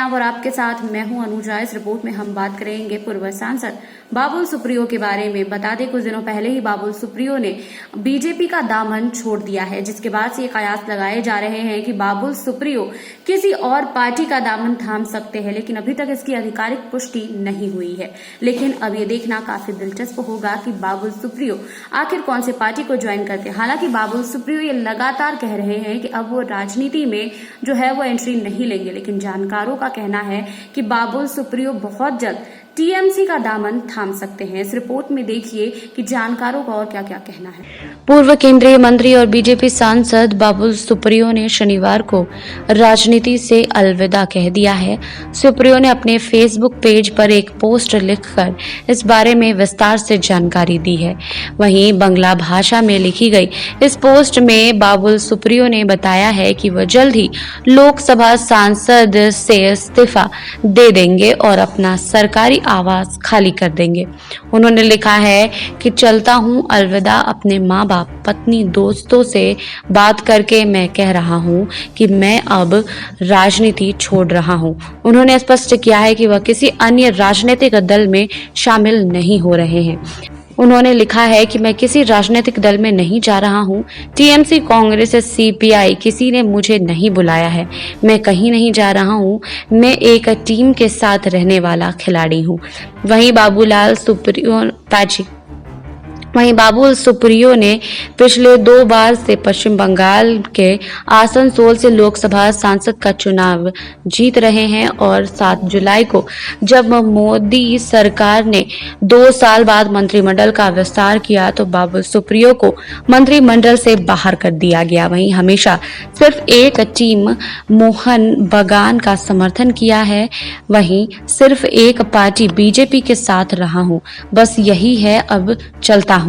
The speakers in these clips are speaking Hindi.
आप और आपके साथ मैं हूं अनुजा। इस रिपोर्ट में हम बात करेंगे पूर्व सांसद बाबुल सुप्रियो के बारे में। बता दें कुछ दिनों पहले ही बाबुल सुप्रियो ने बीजेपी का दामन छोड़ दिया है, जिसके बाद से ये कयास लगाए जा रहे हैं कि बाबुल सुप्रियो किसी और पार्टी का दामन थाम सकते हैं, लेकिन अभी तक इसकी आधिकारिक पुष्टि नहीं हुई है। लेकिन अब ये देखना काफी दिलचस्प होगा कि बाबुल सुप्रियो आखिर कौन सी पार्टी को ज्वाइन करते हैं। हालांकि बाबुल सुप्रियो ये लगातार कह रहे हैं कि अब वो राजनीति में जो है वो एंट्री नहीं लेंगे, लेकिन जानकारों का कहना है कि बाबुल सुप्रियो बहुत जल्द टीएमसी का दामन थाम सकते हैं। इस रिपोर्ट में देखिए कि जानकारों का और क्या क्या कहना है। पूर्व केंद्रीय मंत्री और बीजेपी सांसद बाबुल सुप्रियो ने शनिवार को राजनीति से अलविदा कह दिया है। सुप्रियो ने अपने फेसबुक पेज पर एक पोस्ट लिखकर इस बारे में विस्तार से जानकारी दी है। वहीं बंगला भाषा में लिखी गई इस पोस्ट में बाबुल सुप्रियो ने बताया है कि वह जल्द ही लोकसभा सांसद से इस्तीफा दे देंगे और अपना सरकारी आवास खाली कर देंगे। उन्होंने लिखा है कि चलता हूं अलविदा, अपने माँ बाप, पत्नी, दोस्तों से बात करके मैं कह रहा हूं कि मैं अब राजनीति छोड़ रहा हूं। उन्होंने स्पष्ट किया है कि वह किसी अन्य राजनीतिक दल में शामिल नहीं हो रहे हैं। उन्होंने लिखा है कि मैं किसी राजनीतिक दल में नहीं जा रहा हूं। टीएमसी, कांग्रेस, सीपीआई किसी ने मुझे नहीं बुलाया है। मैं कहीं नहीं जा रहा हूं। मैं एक टीम के साथ रहने वाला खिलाड़ी हूं। वहीं बाबुल सुप्रियो ने पिछले 2 बार से पश्चिम बंगाल के आसनसोल से लोकसभा सांसद का चुनाव जीत रहे हैं और 7 जुलाई को जब मोदी सरकार ने 2 साल बाद मंत्रिमंडल का विस्तार किया तो बाबुल सुप्रियो को मंत्रिमंडल से बाहर कर दिया गया। वहीं हमेशा सिर्फ एक टीम मोहन बगान का समर्थन किया है। वहीं सिर्फ एक पार्टी बीजेपी के साथ रहा हूं। बस यही है, अब चलता हूं।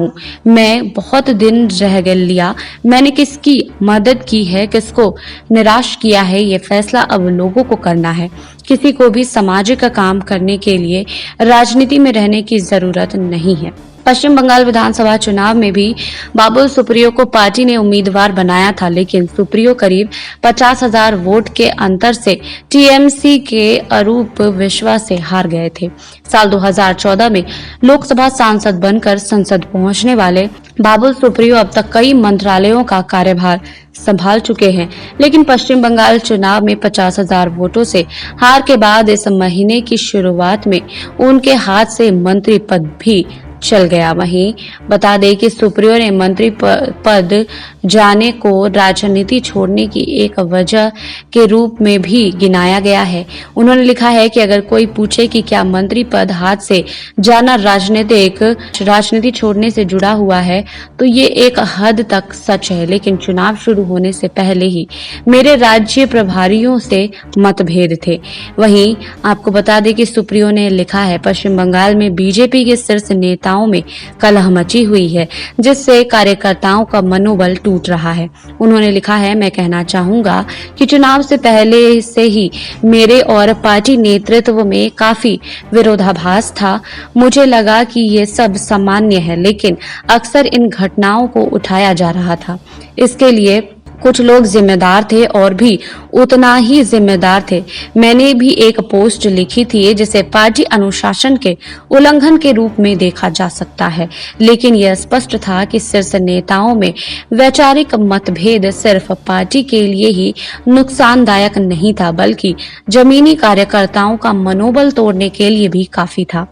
मैं बहुत दिन रह लिया। मैंने किसकी मदद की है, किसको निराश किया है, ये फैसला अब लोगों को करना है। किसी को भी सामाजिक काम करने के लिए राजनीति में रहने की जरूरत नहीं है। पश्चिम बंगाल विधानसभा चुनाव में भी बाबुल सुप्रियो को पार्टी ने उम्मीदवार बनाया था, लेकिन सुप्रियो करीब 50,000 वोट के अंतर से टीएमसी के अरूप विश्वास से हार गए थे। साल 2014 में लोकसभा सांसद बनकर संसद पहुंचने वाले बाबुल सुप्रियो अब तक कई मंत्रालयों का कार्यभार संभाल चुके हैं, लेकिन पश्चिम बंगाल चुनाव में 50,000 वोटों से हार के बाद इस महीने की शुरुआत में उनके हाथ से मंत्री पद भी चल गया। वहीं बता दें कि सुप्रियो ने मंत्री पद जाने को राजनीति छोड़ने की एक वजह के रूप में भी गिनाया गया है। उन्होंने लिखा है कि अगर कोई पूछे कि क्या मंत्री पद हाथ से जाना राजनीति छोड़ने से जुड़ा हुआ है तो ये एक हद तक सच है, लेकिन चुनाव शुरू होने से पहले ही मेरे राज्य प्रभारियों से मतभेद थे। वहीं आपको बता दें कि सुप्रियो ने लिखा है पश्चिम बंगाल में बीजेपी के शीर्ष नेताओं में कलह मची हुई है, जिससे कार्यकर्ताओं का मनोबल टूट रहा है। उन्होंने लिखा है, मैं कहना चाहूंगा कि चुनाव से पहले से ही मेरे और पार्टी नेतृत्व में काफी विरोधाभास था। मुझे लगा कि ये सब सामान्य है, लेकिन अक्सर इन घटनाओं को उठाया जा रहा था। इसके लिए कुछ लोग जिम्मेदार थे और भी उतना ही जिम्मेदार थे। मैंने भी एक पोस्ट लिखी थी जिसे पार्टी अनुशासन के उल्लंघन के रूप में देखा जा सकता है, लेकिन यह स्पष्ट था कि शीर्ष नेताओं में वैचारिक मतभेद सिर्फ पार्टी के लिए ही नुकसानदायक नहीं था, बल्कि जमीनी कार्यकर्ताओं का मनोबल तोड़ने के लिए भी काफी था।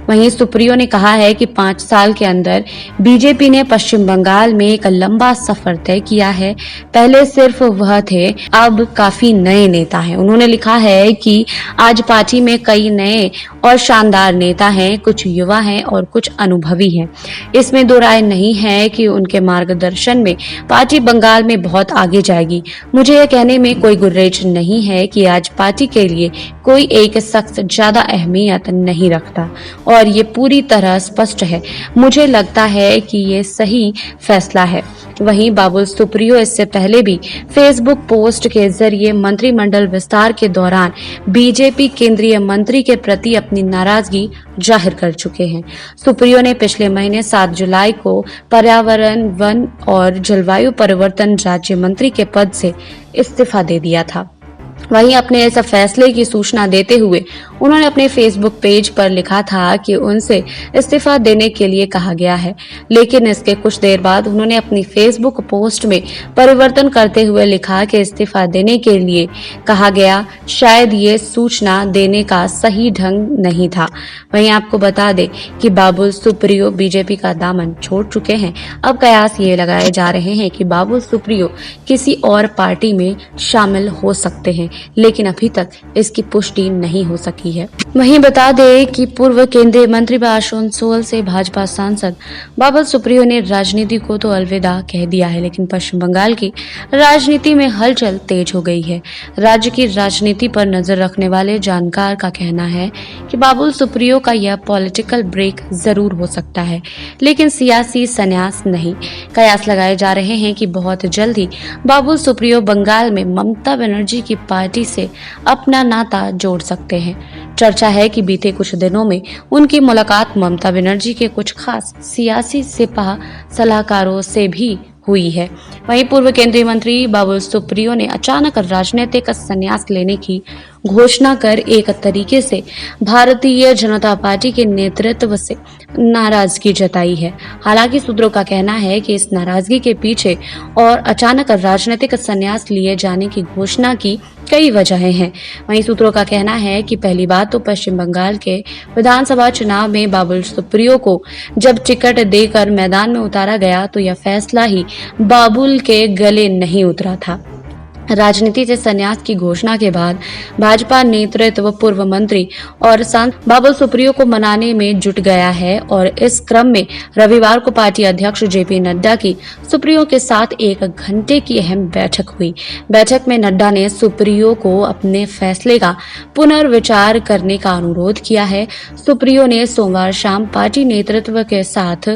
वहीं सुप्रियो ने कहा है कि 5 साल के अंदर बीजेपी ने पश्चिम बंगाल में एक लंबा सफर तय किया है। पहले सिर्फ वह थे, अब काफी नए नेता हैं। उन्होंने लिखा है कि आज पार्टी में कई नए और शानदार नेता हैं, कुछ युवा हैं और कुछ अनुभवी हैं। इसमें दो राय नहीं है कि उनके मार्गदर्शन में पार्टी बंगाल में बहुत आगे जाएगी। मुझे यह कहने में कोई गुरेज नहीं है कि आज पार्टी के लिए कोई एक शख्स ज्यादा अहमियत नहीं रखता और ये पूरी तरह स्पष्ट है। मुझे लगता है कि ये सही फैसला है। वहीं बाबुल सुप्रियो इससे पहले भी फेसबुक पोस्ट के जरिए मंत्रिमंडल विस्तार के दौरान बीजेपी केंद्रीय मंत्री के प्रति अपनी नाराजगी जाहिर कर चुके हैं। सुप्रियो ने पिछले महीने 7 जुलाई को पर्यावरण, वन और जलवायु परिवर्तन राज्य मंत्री के पद से इस्तीफा दे दिया था। वहीं अपने इस फैसले की सूचना देते हुए उन्होंने अपने फेसबुक पेज पर लिखा था कि उनसे इस्तीफा देने के लिए कहा गया है, लेकिन इसके कुछ देर बाद उन्होंने अपनी फेसबुक पोस्ट में परिवर्तन करते हुए लिखा कि इस्तीफा देने के लिए कहा गया, शायद ये सूचना देने का सही ढंग नहीं था। वहीं आपको बता दें कि बाबुल सुप्रियो बीजेपी का दामन छोड़ चुके हैं। अब कयास ये लगाए जा रहे हैं कि बाबुल सुप्रियो किसी और पार्टी में शामिल हो सकते हैं, लेकिन अभी तक इसकी पुष्टि नहीं हो सकी है। वहीं बता दें कि पूर्व केंद्रीय मंत्री व आसनसोल से भाजपा सांसद बाबुल सुप्रियो ने राजनीति को तो अलविदा कह दिया है, लेकिन पश्चिम बंगाल की राजनीति में हलचल तेज हो गई है। राज्य की राजनीति पर नजर रखने वाले जानकार का कहना है कि बाबुल सुप्रियो का यह पॉलिटिकल ब्रेक जरूर हो सकता है, लेकिन सियासी संन्यास नहीं। कयास लगाए जा रहे हैं कि बहुत जल्द ही बाबुल सुप्रियो बंगाल में ममता बनर्जी की पार्टी से अपना नाता जोड़ सकते हैं। चर्चा है कि बीते कुछ दिनों में उनकी मुलाकात ममता बनर्जी के कुछ खास सियासी सिपाह सलाहकारों से भी हुई है। वहीं पूर्व केंद्रीय मंत्री बाबुल सुप्रियो ने अचानक राजनीतिक संन्यास लेने की घोषणा कर एक तरीके से भारतीय जनता पार्टी के नेतृत्व से नाराजगी जताई है। हालांकि सूत्रों का कहना है कि इस नाराजगी के पीछे और अचानक राजनीतिक संन्यास लिए जाने की घोषणा की कई वजहें हैं। वहीं सूत्रों का कहना है कि पहली बात तो पश्चिम बंगाल के विधानसभा चुनाव में बाबुल सुप्रियो को जब टिकट देकर मैदान में उतारा गया तो यह फैसला ही बाबुल के गले नहीं उतरा था। राजनीति से संन्यास की घोषणा के बाद भाजपा नेतृत्व पूर्व मंत्री और सांसद बाबुल सुप्रियो को मनाने में जुट गया है और इस क्रम में रविवार को पार्टी अध्यक्ष जेपी नड्डा की सुप्रियो के साथ 1 घंटे की अहम बैठक हुई। बैठक में नड्डा ने सुप्रियो को अपने फैसले का पुनर्विचार करने का अनुरोध किया है। सुप्रियो ने सोमवार शाम पार्टी नेतृत्व के साथ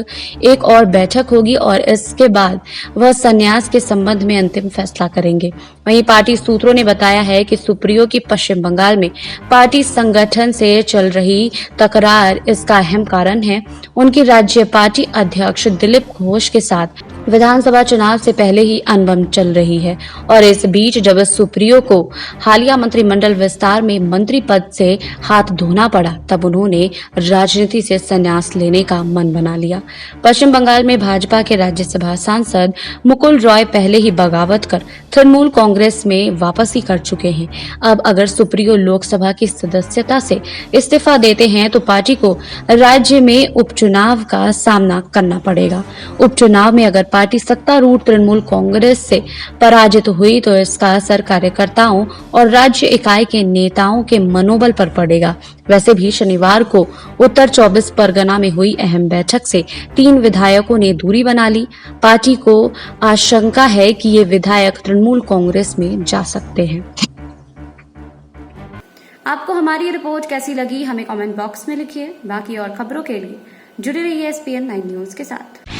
एक और बैठक होगी और इसके बाद वह संन्यास के संबंध में अंतिम फैसला करेंगे। वहीं पार्टी सूत्रों ने बताया है कि सुप्रियो की पश्चिम बंगाल में पार्टी संगठन से चल रही तकरार इसका अहम कारण है। उनकी राज्य पार्टी अध्यक्ष दिलीप घोष के साथ विधानसभा चुनाव से पहले ही अनबन चल रही है और इस बीच जब सुप्रियो को हालिया मंत्रिमंडल विस्तार में मंत्री पद से हाथ धोना पड़ा तब उन्होंने राजनीति से संन्यास लेने का मन बना लिया। पश्चिम बंगाल में भाजपा के राज्यसभा सांसद मुकुल रॉय पहले ही बगावत कर तृणमूल कांग्रेस में वापसी कर चुके हैं। अब अगर सुप्रियो लोकसभा की सदस्यता से इस्तीफा देते हैं तो पार्टी को राज्य में उपचुनाव का सामना करना पड़ेगा। उपचुनाव में अगर पार्टी सत्तारूढ़ तृणमूल कांग्रेस से पराजित हुई तो इसका असर कार्यकर्ताओं और राज्य इकाई के नेताओं के मनोबल पर पड़ेगा। वैसे भी शनिवार को उत्तर 24 परगना में हुई अहम बैठक से 3 विधायकों ने दूरी बना ली। पार्टी को आशंका है कि ये विधायक तृणमूल कांग्रेस में जा सकते हैं। आपको हमारी रिपोर्ट कैसी लगी हमें कमेंट बॉक्स में लिखिए। बाकी और खबरों के लिए जुड़े रहिए SPN 9 न्यूज के साथ।